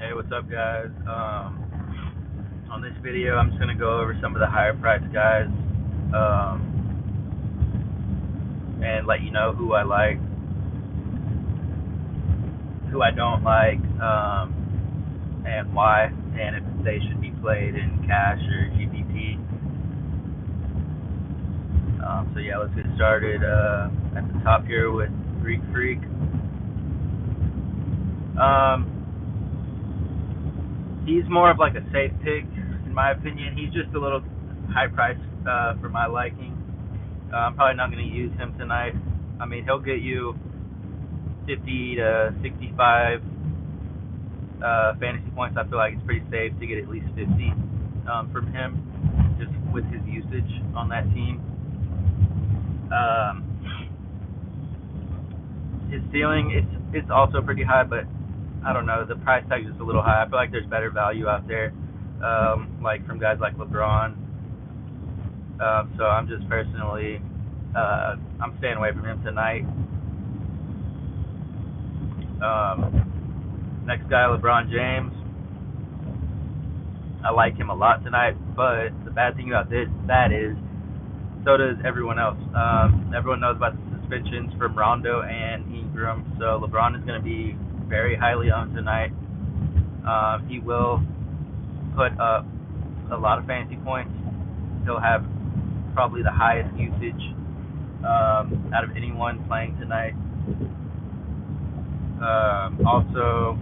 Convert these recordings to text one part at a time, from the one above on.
Hey, what's up, guys? On this video, I'm just gonna go over some of the higher priced guys, and let you know who I like, who I don't like, and why, and if they should be played in cash or GPP. So yeah, let's get started. At the top here with Greek Freak. He's more of like a safe pick, in my opinion. He's just a little high priced for my liking. I'm probably not going to use him tonight. I mean, he'll get you 50 to 65 fantasy points. I feel like it's pretty safe to get at least 50 from him, just with his usage on that team. His ceiling, it's also pretty high, but I don't know. The price tag is just a little high. I feel like there's better value out there, like from guys like LeBron. So I'm just personally, I'm staying away from him tonight. Next guy, LeBron James. I like him a lot tonight, but the bad thing about that is, so does everyone else. Everyone knows about the suspensions from Rondo and Ingram, so LeBron is going to be very highly owned tonight. He will put up a lot of fantasy points. He'll have probably the highest usage out of anyone playing tonight. Also,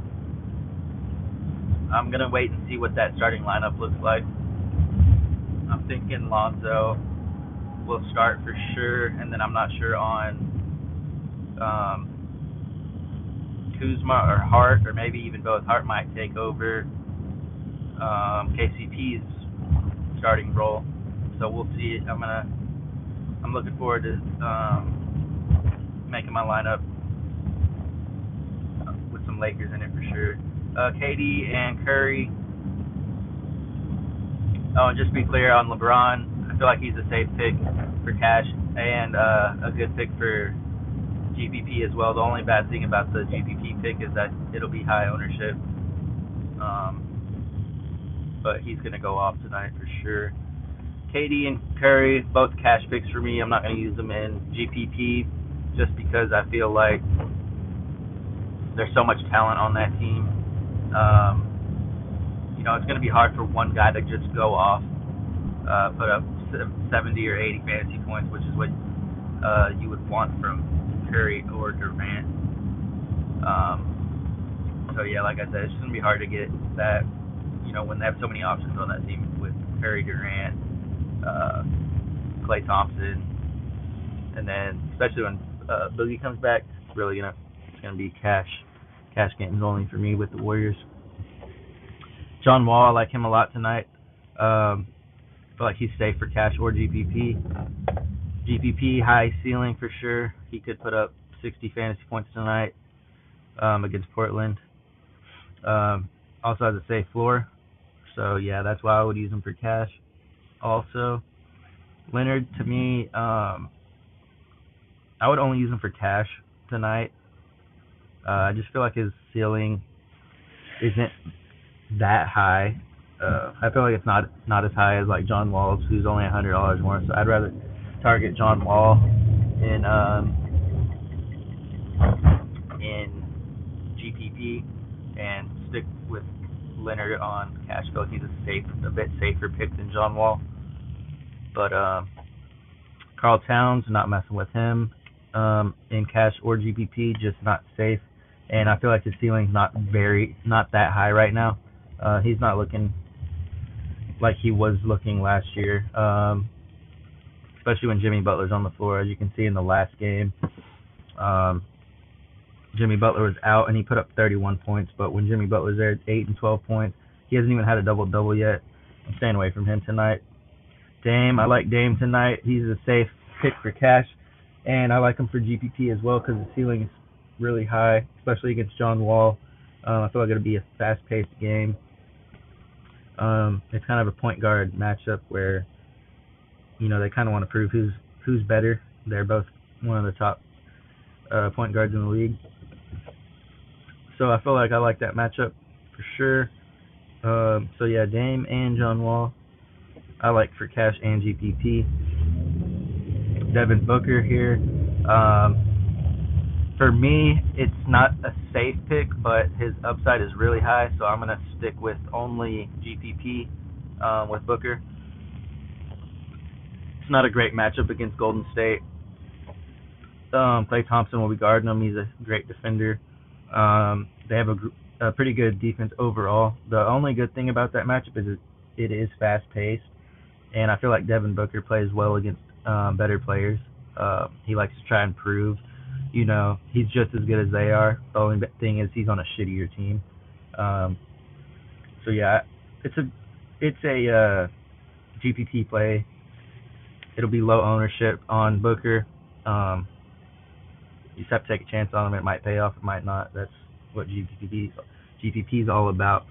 I'm going to wait and see what that starting lineup looks like. I'm thinking Lonzo will start for sure, and then I'm not sure on Kuzma or Hart, or maybe even both. Hart might take over KCP's starting role, so we'll see. I'm looking forward to making my lineup with some Lakers in it for sure. KD and Curry. Oh, and just to be clear on LeBron, I feel like he's a safe pick for cash and a good pick for GPP as well. The only bad thing about the GPP pick is that it'll be high ownership. But he's going to go off tonight for sure. KD and Curry, both cash picks for me. I'm not going to use them in GPP just because I feel like there's so much talent on that team. It's going to be hard for one guy to just go off, put up 70 or 80 fantasy points, which is what you would want from Curry or Durant. So yeah, like I said, it's just going to be hard to get that, when they have so many options on that team with Curry, Durant, Klay Thompson, and then especially when Boogie comes back, it's really it's gonna be cash games only for me with the Warriors. John Wall, I like him a lot tonight. Feel like he's safe for cash or GPP. GPP high ceiling for sure. He could put up 60 fantasy points tonight against Portland. Also has a safe floor, so yeah, that's why I would use him for cash. Also, Leonard, to me, I would only use him for cash tonight. I just feel like his ceiling isn't that high. I feel like it's not as high as like John Wall's, who's only $100 more. So I'd rather target John Wall in GPP and stick with Leonard on cash. I feel like he's a bit safer pick than John Wall. But Karl Towns, not messing with him in cash or GPP, just not safe. And I feel like his ceiling's not that high right now. He's not looking like he was looking last year, especially when Jimmy Butler's on the floor. As you can see in the last game, Jimmy Butler was out and he put up 31 points. But when Jimmy Butler's there, 8 and 12 points. He hasn't even had a double-double yet. I'm staying away from him tonight. Dame, I like Dame tonight. He's a safe pick for cash, and I like him for GPP as well because the ceiling is really high, especially against John Wall. I feel like it'll be a fast-paced game. It's kind of a point guard matchup where, they kind of want to prove who's better. They're both one of the top point guards in the league. So I feel like I like that matchup for sure. So yeah, Dame and John Wall, I like for cash and GPP. Devin Booker here. For me, it's not a safe pick, but his upside is really high, so I'm gonna stick with only GPP with Booker. It's not a great matchup against Golden State. Klay Thompson will be guarding him. He's a great defender. They have a pretty good defense overall. The only good thing about that matchup is it is fast paced, and I feel like Devin Booker plays well against better players. He likes to try and prove, he's just as good as they are. The only thing is he's on a shittier team. So yeah, it's a GPT play. It'll be low ownership on Booker. You just have to take a chance on him. It might pay off, it might not. That's what GPP is all about.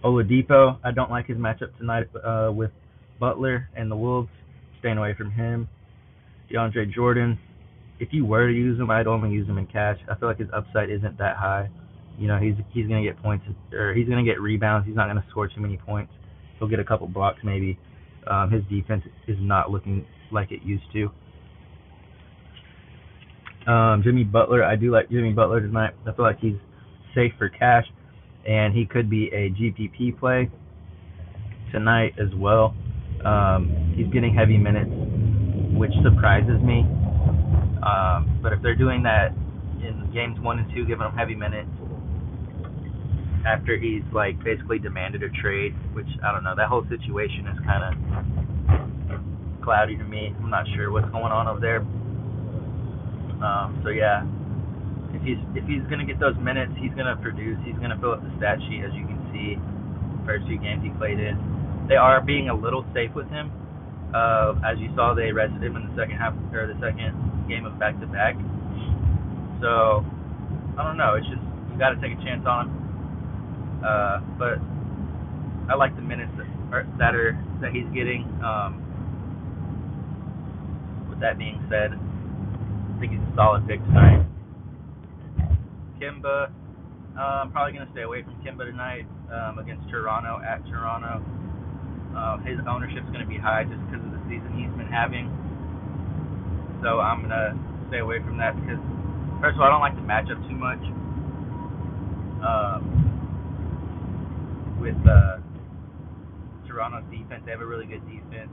Oladipo, I don't like his matchup tonight with Butler and the Wolves. Staying away from him. DeAndre Jordan, if you were to use him, I'd only use him in cash. I feel like his upside isn't that high. He's gonna get points, or he's gonna get rebounds. He's not gonna score too many points. He'll get a couple blocks maybe. His defense is not looking like it used to. Jimmy Butler, I do like Jimmy Butler tonight. I feel like he's safe for cash, and he could be a GPP play tonight as well. He's getting heavy minutes, which surprises me. But if they're doing that in games 1 and 2, giving him heavy minutes after he's basically demanded a trade, which I don't know, that whole situation is kind of cloudy to me. I'm not sure what's going on over there. So yeah, if he's gonna get those minutes, he's gonna produce. He's gonna fill up the stat sheet, as you can see. First 2 games he played in, they are being a little safe with him. As you saw, they rested him in the second half or the second game of back-to-back. So I don't know. It's just you got to take a chance on him. But I like the minutes that he's getting. With that being said, I think he's a solid pick tonight. Kemba, I'm probably going to stay away from Kemba tonight against Toronto, at Toronto. His ownership's going to be high just because of the season he's been having. So I'm going to stay away from that because, first of all, I don't like the matchup too much. With Toronto's defense, they have a really good defense.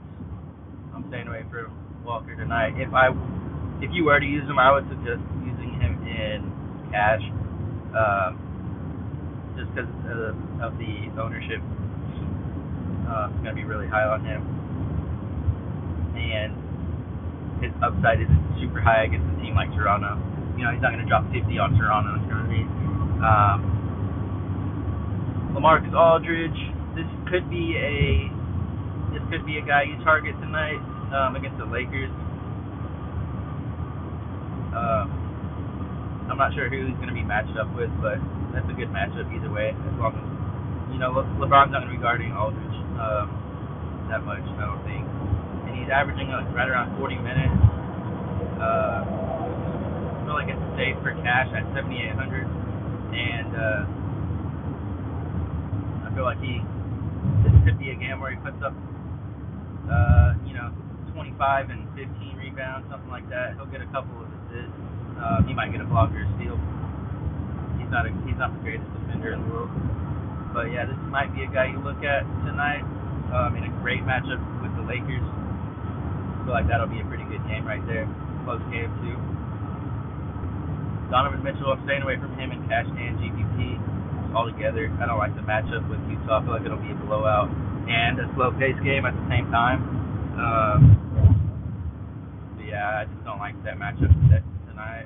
I'm staying away from Walker tonight. If you were to use him, I would suggest using him in cash, just because of the ownership. It's going to be really high on him, and his upside isn't super high against a team like Toronto. He's not going to drop 50 on Toronto. You know what I mean? LaMarcus Aldridge, this could be a guy you target tonight against the Lakers. I'm not sure who he's going to be matched up with, but that's a good matchup either way. As long as LeBron's not going to be guarding Aldridge that much, I don't think. And he's averaging right around 40 minutes. I feel like it's safe for cash at 7,800, and I feel like this could be a game where he puts up 25 and 15 rebounds, something like that. He'll get a couple of assists. He might get a block or a steal. He's not the greatest defender in the world. But yeah, this might be a guy you look at tonight in a great matchup with the Lakers. I feel like that'll be a pretty good game right there. Close game too. Donovan Mitchell, I'm staying away from him in cash and GPP altogether. I don't like the matchup with Utah. I feel like it'll be a blowout and a slow-paced game at the same time. So yeah, I just don't like that matchup tonight.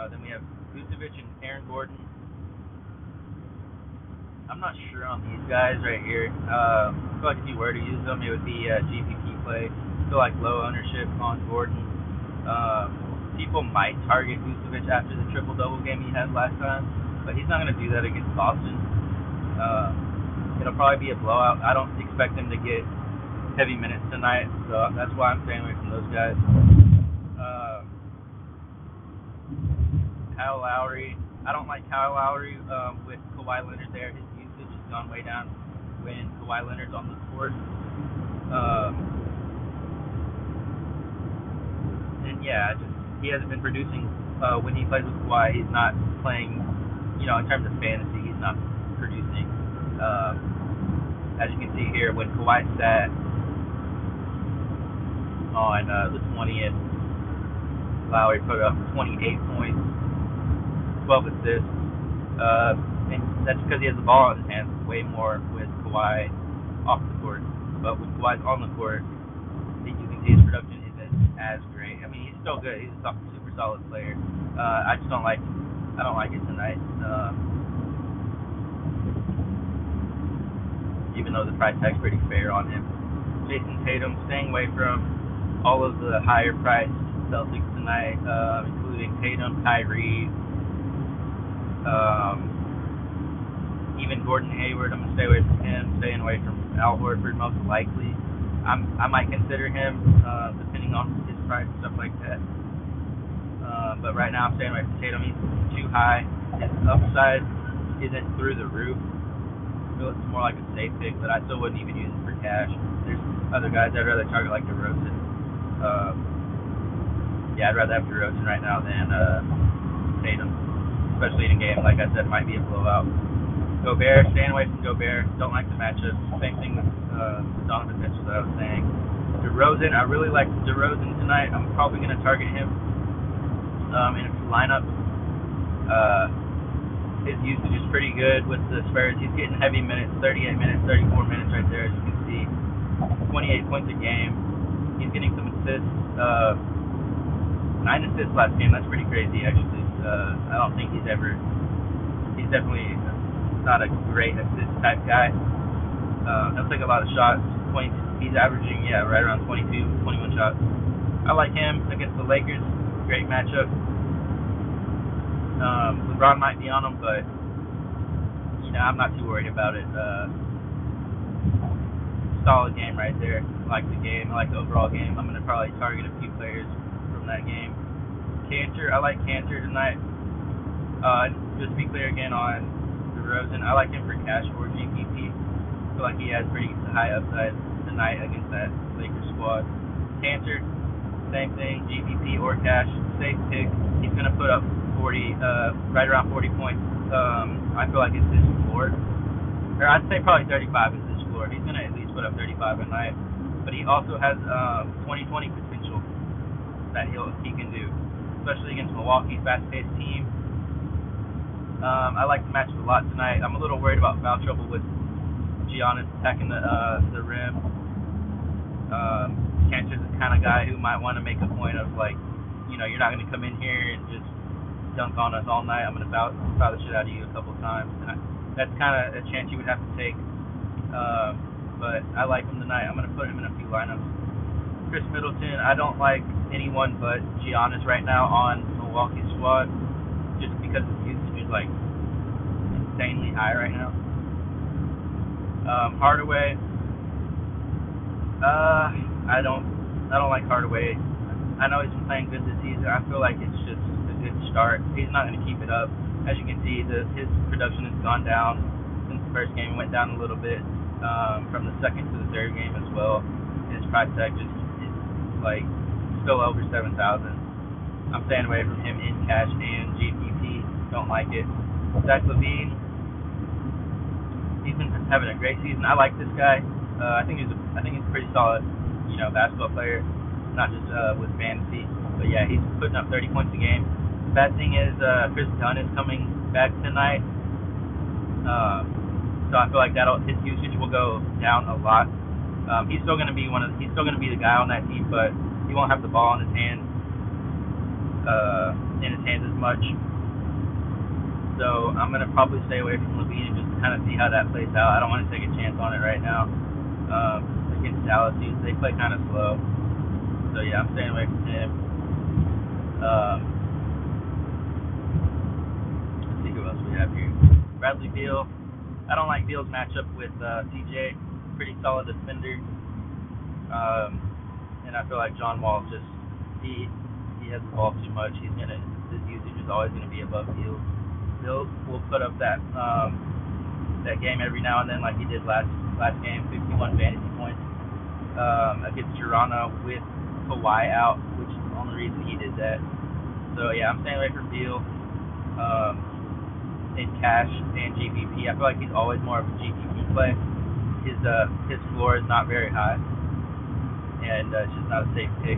Then we have Vucevic and Aaron Gordon. I'm not sure on these guys right here. I feel like if you were to use them, it would be a GPP play. I feel like low ownership on Gordon. People might target Vucevic after the triple-double game he had last time, but he's not going to do that against Boston. It'll probably be a blowout. I don't expect him to get heavy minutes tonight, so that's why I'm staying away from those guys. Kyle Lowry, I don't like Kyle Lowry with Kawhi Leonard there. His usage has gone way down when Kawhi Leonard's on the court. And yeah, just he hasn't been producing when he plays with Kawhi. He's not playing, in terms of fantasy, he's not producing. As you can see here, when Kawhi sat on the 20th, Lowry put up 28 points, 12 assists, and that's because he has the ball in his hands way more with Kawhi off the court. But when Kawhi's on the court, you can see his production isn't as great. I mean, he's still good. He's a super solid player. I just don't like it tonight. Even though the price tag's pretty fair on him. Jason Tatum staying away from all of the higher priced Celtics tonight, including Tatum, Kyrie, even Gordon Hayward. I'm gonna stay away from him. Staying away from Al Horford most likely. I might consider him depending on his price and stuff like that. But right now I'm staying away from Tatum. He's too high. His upside isn't through the roof. I feel it's more like a safe pick, but I still wouldn't even use it for cash. There's other guys I'd rather target like DeRozan. I'd rather have DeRozan right now than Tatum, especially in a game like I said might be a blowout. Gobert, staying away from Gobert. Don't like the matchup. Same thing with Donovan Mitchell that I was saying. DeRozan, I really like DeRozan tonight. I'm probably going to target him in a few lineups. His usage is pretty good with the Spurs. He's getting heavy minutes, 38 minutes, 34 minutes right there, as you can see. 28 points a game. He's getting some assists. 9 assists last game. That's pretty crazy, actually. I don't think he's definitely not a great assist type guy. He'll take a lot of shots. He's averaging, right around 22, 21 shots. I like him against the Lakers. Great matchup. LeBron might be on him, but I'm not too worried about it. Solid game right there. I like the game. I like the overall game. I'm gonna probably target a few players from that game. Cantor, I like Cantor tonight. Just to be clear again on DeRozan, I like him for cash or GPP. I feel like he has pretty high upside tonight against that Lakers squad. Cantor, same thing, GPP or cash, safe pick. He's gonna put up 40, right around 40 points. I feel like it's his floor, or I'd say probably 35 is his floor. He's gonna at least put up 35 a night, but he also has 20-20 potential that he can do, especially against Milwaukee's fast-paced team. I like the matchup a lot tonight. I'm a little worried about foul trouble with Giannis attacking the rim. Cantor's the kind of guy who might want to make a point of you're not going to come in here and just dunk on us all night. I'm going to foul the shit out of you a couple times. And that's kind of a chance you would have to take. But I like him tonight. I'm going to put him in a few lineups. Chris Middleton, I don't like anyone but Giannis right now on Milwaukee's squad, just because his usage is insanely high right now. Hardaway, I don't like Hardaway. I know he's been playing good this season. I feel like it's just a good start. He's not going to keep it up. As you can see, his production has gone down since the first game. It went down a little bit from the second to the third game as well. His price tag just is still over 7,000. I'm staying away from him in cash and GPP. Don't like it. Zach LaVine, he's been having a great season. I like this guy. I think he's a pretty solid, basketball player, not just with fantasy. But yeah, he's putting up 30 points a game. Bad thing is Chris Dunn is coming back tonight, so I feel like his usage will go down a lot. He's still going to be the guy on that team, but he won't have the ball in his hands as much. So I'm going to probably stay away from LaVine and just kind of see how that plays out. I don't want to take a chance on it right now. Against Dallas, they play kind of slow. So yeah, I'm staying away from him. Let's see who else we have here. Bradley Beal. I don't like Beal's matchup with CJ. Pretty solid defender. And I feel like John Wall he has the ball too much. His usage is always going to be above Beal. will put up that game every now and then, like he did last game, 51 fantasy points against Toronto with Kawhi out, which is the only reason he did that. So yeah, I'm staying away from Beal in cash and GPP. I feel like he's always more of a GPP play. His floor is not very high, and it's just not a safe pick.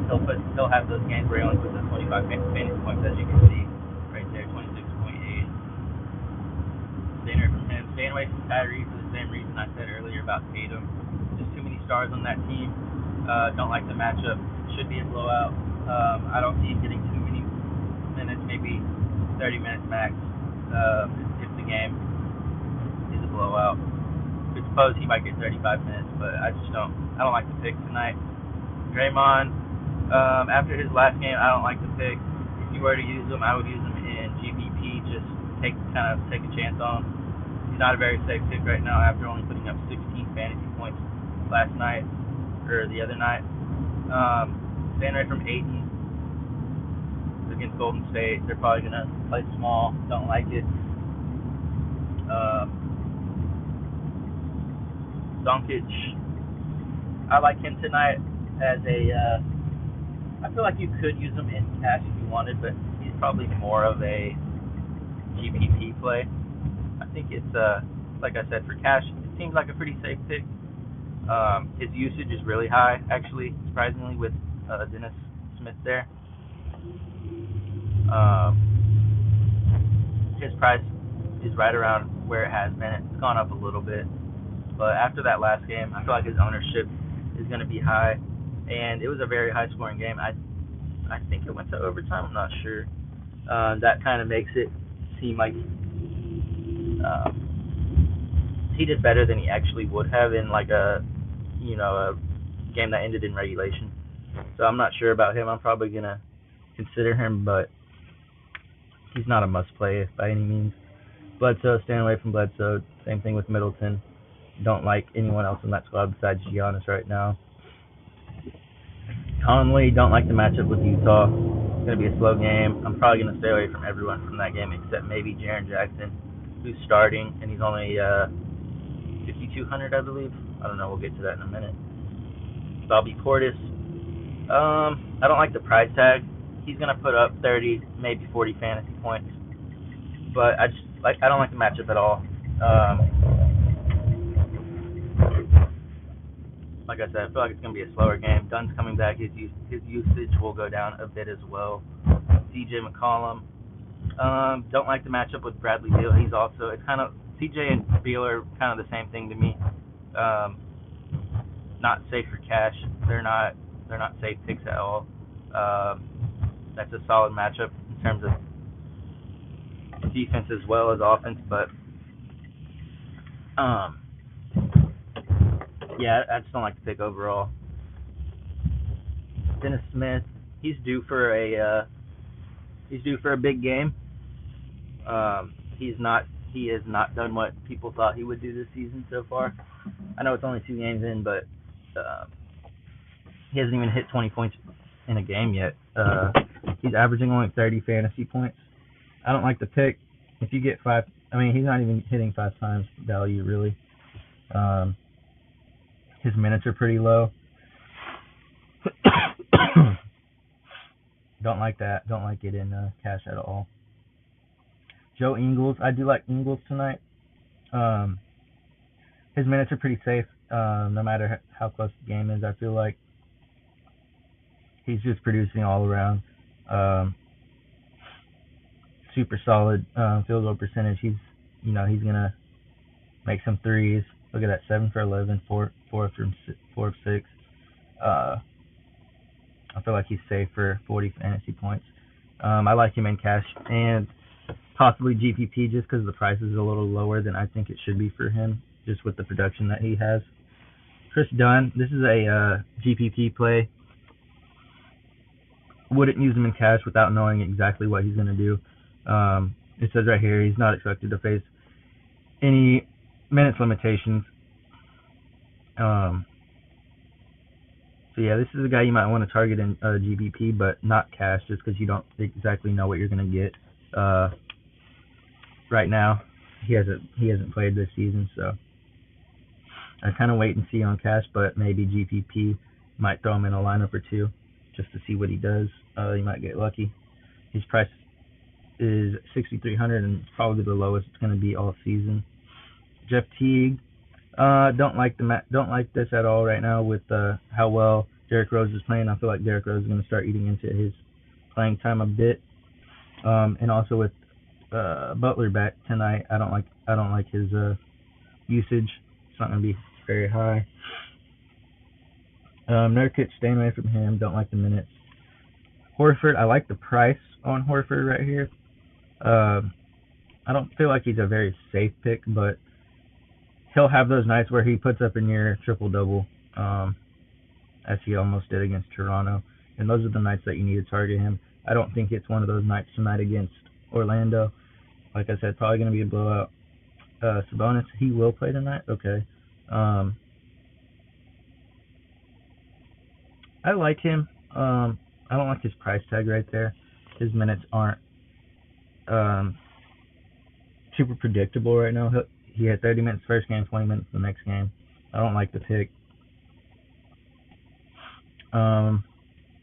He'll have those games where he only puts up 25 fantasy points, as you can see right there, 26.8. Staying away from him. Staying away from Kyrie for the same reason I said earlier about Tatum. Just too many stars on that team. Don't like the matchup. Should be a blowout. I don't see him getting too many minutes, maybe 30 minutes max. If the game is a blowout, I suppose he might get 35 minutes, but I don't like the pick tonight. Draymond, after his last game, I don't like the pick. If you were to use him, I would use him in GPP. Just take a chance on him. He's not a very safe pick right now after only putting up 16 fantasy points last night or the other night. Staying away from Ayton against Golden State. They're probably gonna play small. Don't like it. Doncic, I like him tonight as I feel like you could use him in cash if you wanted, but he's probably more of a GPP play. I think it's like I said, for cash, it seems like a pretty safe pick. His usage is really high, actually, surprisingly, with Dennis Smith there. His price is right around where it has been. It's gone up a little bit, but after that last game, I feel like his ownership is going to be high, and it was a very high-scoring game. I think it went to overtime. I'm not sure. That kind of makes it seem like he did better than he actually would have in like a game that ended in regulation. So I'm not sure about him. I'm probably gonna consider him, but he's not a must-play by any means. Bledsoe, staying away from Bledsoe. Same thing with Middleton. Don't like anyone else in that squad besides Giannis right now. Conley, don't like the matchup with Utah. It's going to be a slow game. I'm probably going to stay away from everyone from that game except maybe Jaren Jackson, who's starting, and he's only 5,200, I believe. I don't know. We'll get to that in a minute. Bobby Portis. I don't like the price tag. He's going to put up 30, maybe 40 fantasy points, but I don't like the matchup at all. Like I said, I feel like it's going to be a slower game. Dunn's coming back. His usage will go down a bit as well. CJ McCollum. Don't like the matchup with Bradley Beal. He's also, it's kind of, CJ and Beal are kind of the same thing to me. Not safe for cash. They're not safe picks at all. That's a solid matchup in terms of defense as well as offense, but yeah, I just don't like the pick overall. Dennis Smith, he's due for a big game. He has not done what people thought he would do this season so far. I know it's only 2 games in, but he hasn't even hit 20 points in a game yet. He's averaging only 30 fantasy points. I don't like the pick. If you get 5, he's not even hitting 5 times value really. His minutes are pretty low. Don't like that. Don't like it in cash at all. Joe Ingles. I do like Ingles tonight. His minutes are pretty safe, no matter how close the game is. I feel like he's just producing all around. Super solid field goal percentage. He's gonna make some threes. Look at that, 7 for 11, 4 of 6. I feel like he's safe for 40 fantasy points. I like him in cash and possibly GPP just because the price is a little lower than I think it should be for him, just with the production that he has. Chris Dunn, this is a GPP play. Wouldn't use him in cash without knowing exactly what he's going to do. It says right here he's not expected to face any minutes limitations. So yeah, this is a guy you might want to target in GBP, but not cash, just because you don't exactly know what you're going to get. right now. He hasn't played this season, so I kind of wait and see on cash, but maybe GPP might throw him in a lineup or two just to see what he does. He might get lucky. His price is 6,300, and it's probably the lowest it's going to be all season. Jeff Teague, don't like this at all right now with how well Derrick Rose is playing. I feel like Derrick Rose is going to start eating into his playing time a bit, and also with Butler back tonight, I don't like his usage. It's not going to be very high. Nurkic, staying away from him. Don't like the minutes. Horford, I like the price on Horford right here. I don't feel like he's a very safe pick, but he'll have those nights where he puts up a near triple-double, as he almost did against Toronto. And those are the nights that you need to target him. I don't think it's one of those nights tonight against Orlando. Like I said, probably going to be a blowout. Sabonis, he will play tonight? Okay. I like him. I don't like his price tag right there. His minutes aren't super predictable right now. He had 30 minutes first game, 20 minutes the next game. I don't like the pick.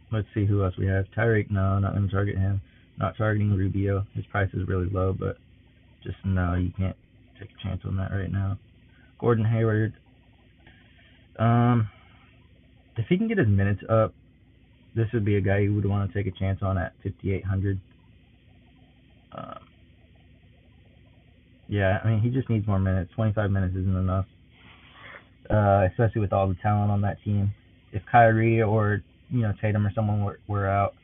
Let's see who else we have. Tyreek, no, not going to target him. Not targeting Rubio. His price is really low, but just no, you can't take a chance on that right now. Gordon Hayward. If he can get his minutes up, this would be a guy you would want to take a chance on at 5,800. Yeah, I mean, he just needs more minutes. 25 minutes isn't enough, especially with all the talent on that team. If Kyrie or Tatum or someone were out,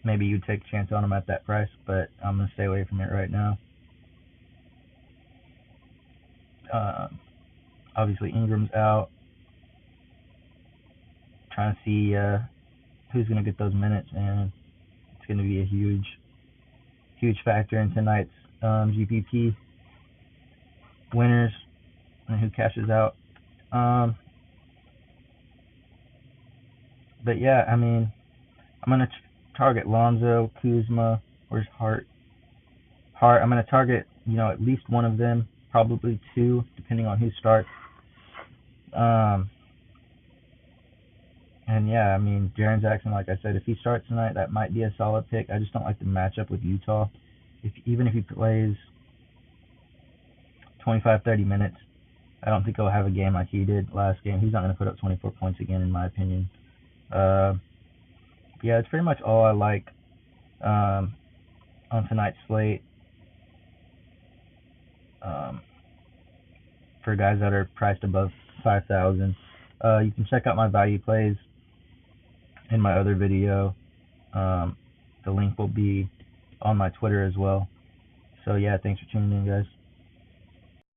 maybe you'd take a chance on him at that price, but I'm going to stay away from it right now. Obviously, Ingram's out. Trying to see who's going to get those minutes, and it's going to be a huge factor in tonight's GPP winners and who cashes out. But yeah, I mean, I'm going to target Lonzo, Kuzma, where's Hart? I'm going to target, at least one of them, probably two, depending on who starts. And yeah, I mean, Jaren Jackson, like I said, if he starts tonight, that might be a solid pick. I just don't like the matchup with Utah. Even if he plays 25, 30 minutes, I don't think he'll have a game like he did last game. He's not going to put up 24 points again, in my opinion. Yeah, it's pretty much all I like on tonight's slate. For guys that are priced above 5,000, you can check out my value plays in my other video. The link will be on my Twitter as well. So yeah, thanks for tuning in, guys.